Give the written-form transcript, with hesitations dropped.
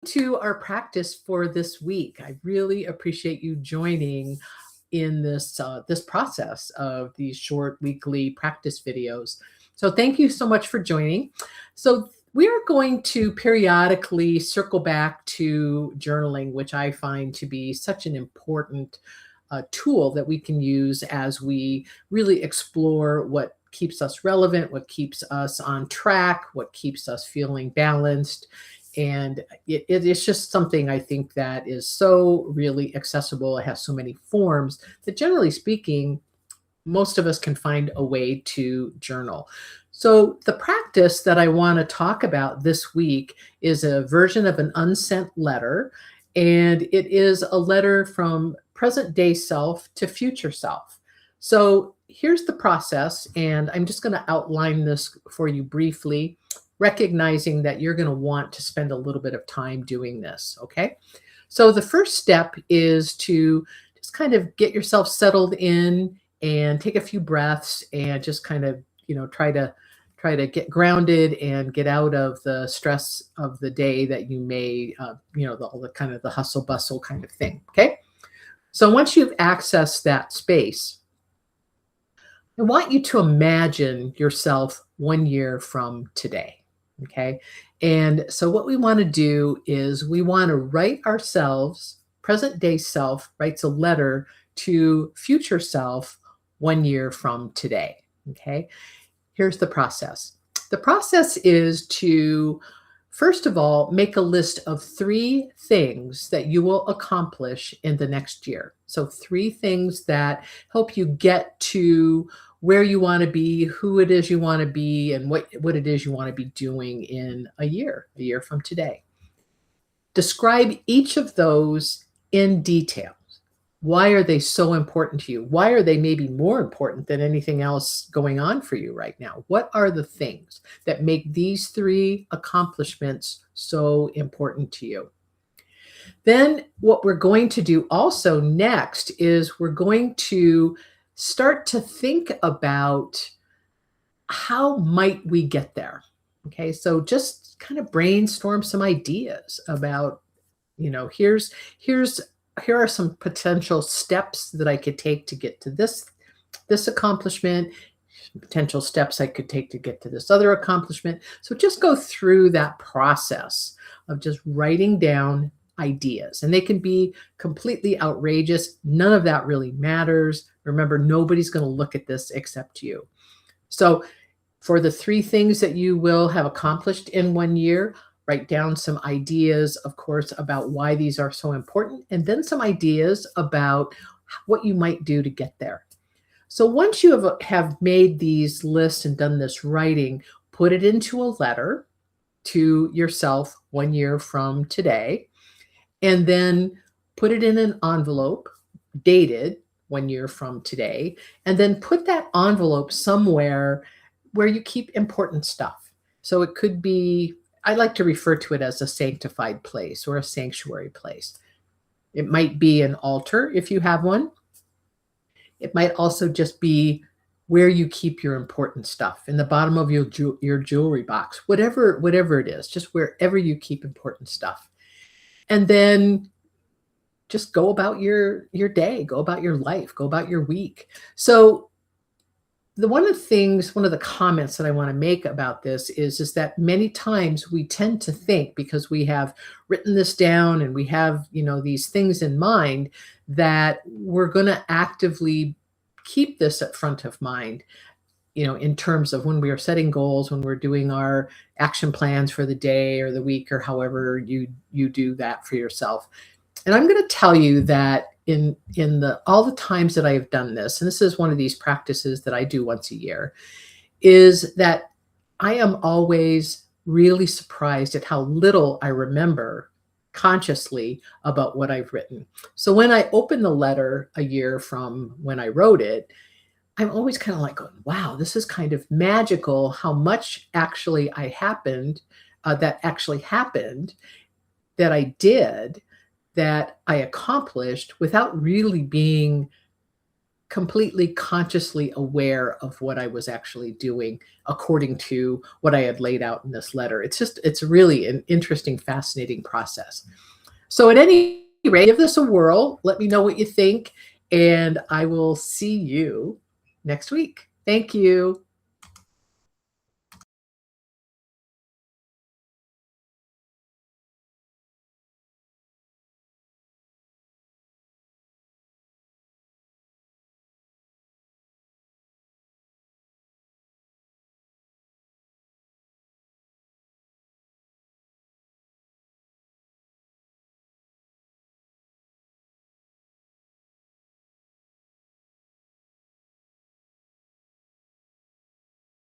To our practice for this week. I really appreciate you joining in this process of these short weekly practice videos. So thank you so much for joining. So we are going to periodically circle back to journaling, which I find to be such an important tool that we can use as we really explore what keeps us relevant, what keeps us on track, what keeps us feeling balanced. And it's just something I think that is so really accessible. It has so many forms that, generally speaking, most of us can find a way to journal. So, the practice that I want to talk about this week is a version of an unsent letter, and it is a letter from present day self to future self. So, here's the process, and I'm just going to outline this for you briefly, recognizing that you're going to want to spend a little bit of time doing this. Okay. So, the first step is to just kind of get yourself settled in and take a few breaths and just kind of, try to get grounded and get out of the stress of the day that you may, all the kind of the hustle bustle kind of thing. Okay. So once you've accessed that space, I want you to imagine yourself 1 year from today. Okay. And so what we want to do is we want to write ourselves, present day self writes a letter to future self 1 year from today. Okay. Here's the process. The process is to, first of all, make a list of 3 things that you will accomplish in the next year. So 3 things that help you get to where you want to be, who it is you want to be, and what it is you want to be doing in a year from today. Describe each of those in detail. Why are they so important to you? Why are they maybe more important than anything else going on for you right now? What are the things that make these 3 accomplishments so important to you? Then what we're going to do also next is we're going to start to think about how might we get there. Okay, so just kind of brainstorm some ideas about, here are some potential steps that I could take to get to this accomplishment, potential steps I could take to get to this other accomplishment. So just go through that process of just writing down ideas, and they can be completely outrageous. None of that really matters. Remember, nobody's going to look at this except you. So for the 3 things that you will have accomplished in 1 year, write down some ideas, of course, about why these are so important, and then some ideas about what you might do to get there. So once you have made these lists and done this writing, put it into a letter to yourself 1 year from today, and then put it in an envelope dated 1 year from today, and then put that envelope somewhere where you keep important stuff. So it could be, I like to refer to it as a sanctified place or a sanctuary place. It might be an altar if you have one. It might also just be where you keep your important stuff, in the bottom of your jewelry box, whatever it is, just wherever you keep important stuff. And then just go about your day, go about your life, go about your week. So one of the comments that I want to make about this is that many times we tend to think, because we have written this down and we have, these things in mind, that we're going to actively keep this at front of mind, in terms of when we are setting goals, when we're doing our action plans for the day or the week, or however you do that for yourself. And I'm going to tell you that in all the times that I have done this, and this is one of these practices that I do once a year, is that I am always really surprised at how little I remember consciously about what I've written. So when I open the letter a year from when I wrote it, I'm always kind of like going, wow, this is kind of magical how much actually that I did, that I accomplished without really being completely consciously aware of what I was actually doing according to what I had laid out in this letter. It's really an interesting, fascinating process. So, at any rate, give this a whirl. Let me know what you think, and I will see you next week. Thank you.